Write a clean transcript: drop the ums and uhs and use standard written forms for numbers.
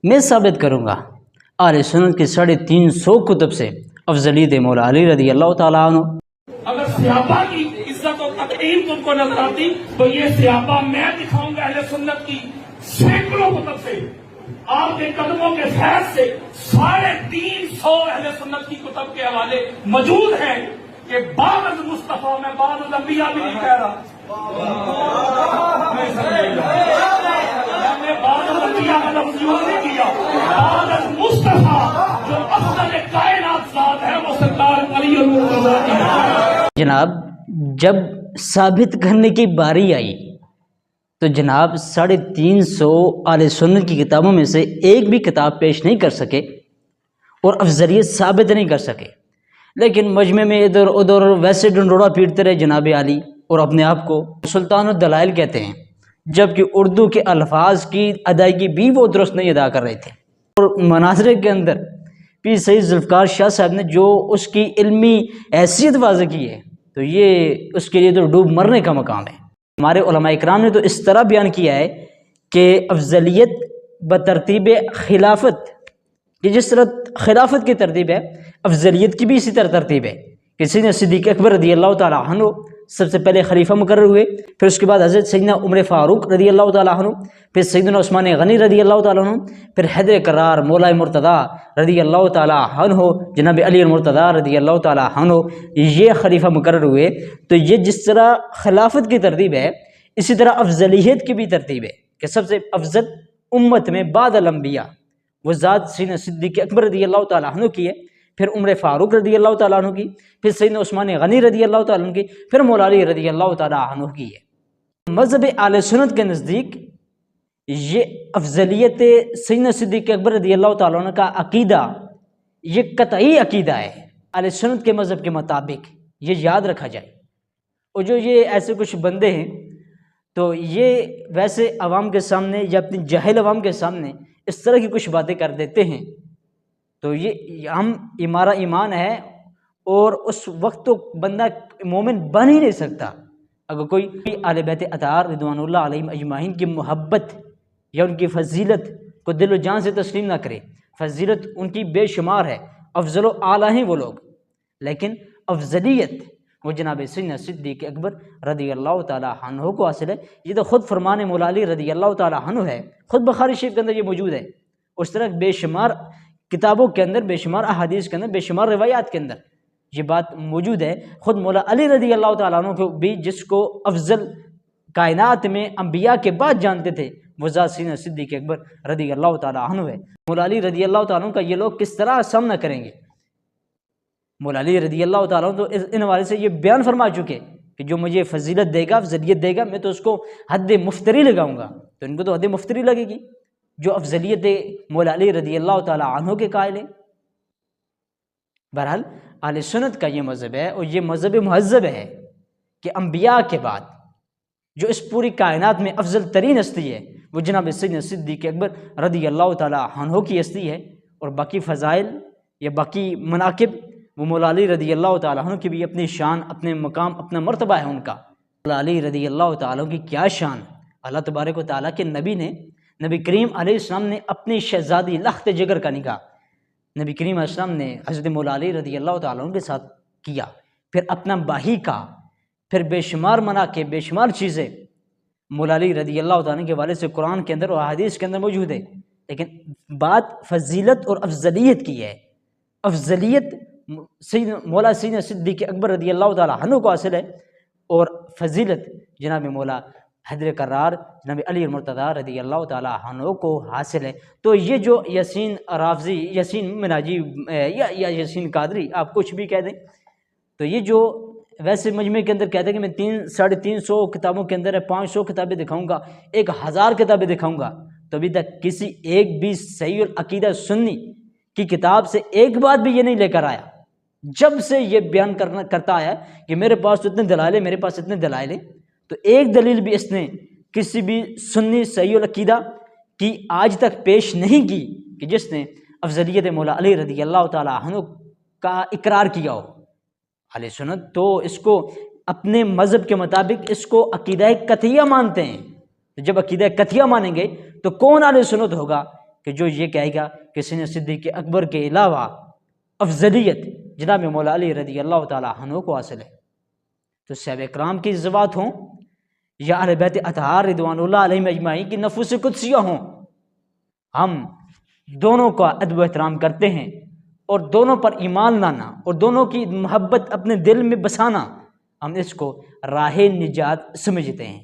میں ثابت کروں گا اہل سنت کی 350 کتب سے افضلیت مولا علی رضی اللہ تعالیٰ عنہ۔ اگر صحابہ کی عزت و تقریم تم کو نظر آتی تو یہ صحابہ میں دکھاؤں گا اہل سنت کی سینکڑوں کتب سے، آپ کے قدموں کے فیض سے 350 اہل سنت کی کتب کے حوالے موجود ہیں کہ بعد از مصطفیٰ میں بعد از انبیاء بھی نہیں کہہ رہا، میں بعد از انبیاء کا لفظ یوز نہیں کیا، بعد از مصطفیٰ جو افضل کائنات ذات ہے وہ سرکار علی المرتضیٰ کی ہے۔ جناب جب ثابت کرنے کی باری آئی تو جناب 350 اہل سنت کی کتابوں میں سے ایک بھی کتاب پیش نہیں کر سکے اور افضلیت ثابت نہیں کر سکے، لیکن مجمع میں ادھر ادھر ویسے ڈنڈوڑا پیٹتے رہے جناب علی، اور اپنے آپ کو سلطان الدلائل کہتے ہیں، جبکہ اردو کے الفاظ کی ادائیگی بھی وہ درست نہیں ادا کر رہے تھے۔ اور مناظرے کے اندر پیر سید ذوالفقار شاہ صاحب نے جو اس کی علمی حیثیت واضح کی ہے تو یہ اس کے لیے تو ڈوب مرنے کا مقام ہے۔ ہمارے علماء اکرام نے تو اس طرح بیان کیا ہے کہ افضلیت بترتیب خلافت، کہ جس طرح خلافت کی ترتیب ہے افضلیت کی بھی اسی طرح ترتیب ہے کہ سیدنا صدیق اکبر رضی اللہ تعالیٰ عنہ سب سے پہلے خلیفہ مقرر ہوئے، پھر اس کے بعد حضرت سیدنا عمر فاروق رضی اللہ تعالیٰ عنہ، پھر سیدنا عثمان غنی رضی اللہ تعالیٰ عنہ، پھر حیدر کرار مولا مرتضیٰ رضی اللہ تعالیٰ عنہ، جناب علی المرتضیٰ رضی اللہ تعالیٰ عنہ، یہ خلیفہ مقرر ہوئے۔ تو یہ جس طرح خلافت کی ترتیب ہے اسی طرح افضلیت کی بھی ترتیب ہے کہ سب سے افضل امت میں بعد الانبیاء وہ ذات سیدنا صدیق اکبر رضی اللہ تعالیٰ عنہ کی ہے، پھر عمر فاروق رضی اللہ تعالیٰ عنہ کی، پھر سیدنا عثمان غنی رضی اللہ تعالیٰ عنہ کی، پھر مولا علی رضی اللہ تعالیٰ عنہ کی ہے۔ مذہب اہل سنت کے نزدیک یہ افضلیت سیدنا صدیق اکبر رضی اللہ تعالیٰ عنہ کا عقیدہ یہ قطعی عقیدہ ہے اہل سنت کے مذہب کے مطابق، یہ یاد رکھا جائے۔ اور جو یہ ایسے کچھ بندے ہیں تو یہ ویسے عوام کے سامنے یا اپنی جاہل عوام کے سامنے اس طرح کی کچھ باتیں کر دیتے ہیں تو یہ ہمارا ایمان ہے، اور اس وقت تو بندہ مومن بن ہی نہیں سکتا اگر کوئی اہل بیت اطہار رضوان اللہ علیہم اجمعین کی محبت یا ان کی فضیلت کو دل و جان سے تسلیم نہ کرے۔ فضیلت ان کی بے شمار ہے، افضل و اعلیٰ ہیں وہ لوگ، لیکن افضلیت وہ جناب سیدنا صدیق اکبر رضی اللہ تعالیٰ عنہ کو حاصل ہے۔ یہ تو خود فرمان مولا علی رضی اللہ تعالیٰ عنہ ہے، خود بخاری شریف کے اندر یہ موجود ہے، اس طرح بے شمار کتابوں کے اندر، بے شمار احادیث کے اندر، بے شمار روایات کے اندر یہ بات موجود ہے۔ خود مولا علی رضی اللہ تعالیٰ عنہ کو بھی جس کو افضل کائنات میں انبیاء کے بعد جانتے تھے وہ ذات سیدنا صدیق اکبر رضی اللہ تعالیٰ عنہ ہے۔ مولا علی رضی اللہ تعالیٰ عنہ کا یہ لوگ کس طرح سامنا کریں گے؟ مولا علی رضی اللہ تعالیٰ عنہ تو ان حوالے سے یہ بیان فرما چکے کہ جو مجھے فضیلت دے گا، افضلیت دے گا، میں تو اس کو حد مفتری لگاؤں گا، تو ان کو تو حد مفتری لگے گی جو افضلیت مولا علی رضی اللہ تعالیٰ عنہ کے قائل ہیں۔ بہرحال اہل سنت کا یہ مذہب ہے، اور یہ مذہب مہذب ہے کہ انبیاء کے بعد جو اس پوری کائنات میں افضل ترین ہستی ہے وہ جناب سیدنا صدیق اکبر رضی اللہ تعالیٰ عنہ کی ہستی ہے، اور باقی فضائل یا باقی مناقب وہ مولا علی رضی اللہ تعالیٰ عنہ کی بھی اپنی شان، اپنے مقام، اپنا مرتبہ ہے ان کا۔ مولا علی رضی اللہ تعالیٰ کی کیا شان! اللہ تبارک و تعالیٰ کے نبی کریم علیہ السلام نے اپنی شہزادی لخت جگر کا نکاح نبی کریم علیہ السلام نے حضرت مولا علی رضی اللہ تعالیٰ عنہ کے ساتھ کیا، پھر اپنا بھائی کا، پھر بے شمار مناقب، بے شمار چیزیں مولا علی رضی اللہ تعالیٰ کے حوالے سے قرآن کے اندر اور حدیث کے اندر موجود ہے، لیکن بات فضیلت اور افضلیت کی ہے۔ افضلیت مولا سیدنا صدیق اکبر رضی اللہ تعالیٰ عنہ کو حاصل ہے، اور فضیلت جناب مولا حیدر کرار جناب علی المرتضیٰ رضی اللہ تعالیٰ عنہ کو حاصل ہے۔ تو یہ جو یاسین رافضی، یاسین مناجی یا یاسین قادری، آپ کچھ بھی کہہ دیں، تو یہ جو ویسے مجمع کے اندر کہتے ہیں کہ میں 350 کتابوں کے اندر 500 کتابیں دکھاؤں گا، 1000 کتابیں دکھاؤں گا، تو ابھی تک کسی ایک بھی صحیح العقیدہ سنی کی کتاب سے ایک بات بھی یہ نہیں لے کر آیا جب سے یہ بیان کرتا آیا کہ میرے پاس تو اتنے دلائل ہیں، میرے پاس اتنے دلائل ہیں، تو ایک دلیل بھی اس نے کسی بھی سنی صحیح العقیدہ کی آج تک پیش نہیں کی کہ جس نے افضلیت مولا علی رضی اللہ تعالیٰ عنہ کا اقرار کیا ہو۔ اہل سنت تو اس کو اپنے مذہب کے مطابق اس کو عقیدہ قطعیہ مانتے ہیں، تو جب عقیدہ قطعیہ مانیں گے تو کون اہل سنت ہوگا کہ جو یہ کہے گا کہ سیدنا صدیق اکبر کے علاوہ افضلیت جناب مولا علی رضی اللہ تعالیٰ عنہ کو حاصل ہے، تو صحابہ کرام کی ذوات ہوں یا اہل بیت اطہار رضوان اللہ علیہم اجمعین کی نفوس قدسیہ ہوں، ہم دونوں کا ادب و احترام کرتے ہیں، اور دونوں پر ایمان لانا اور دونوں کی محبت اپنے دل میں بسانا، ہم اس کو راہ نجات سمجھتے ہیں۔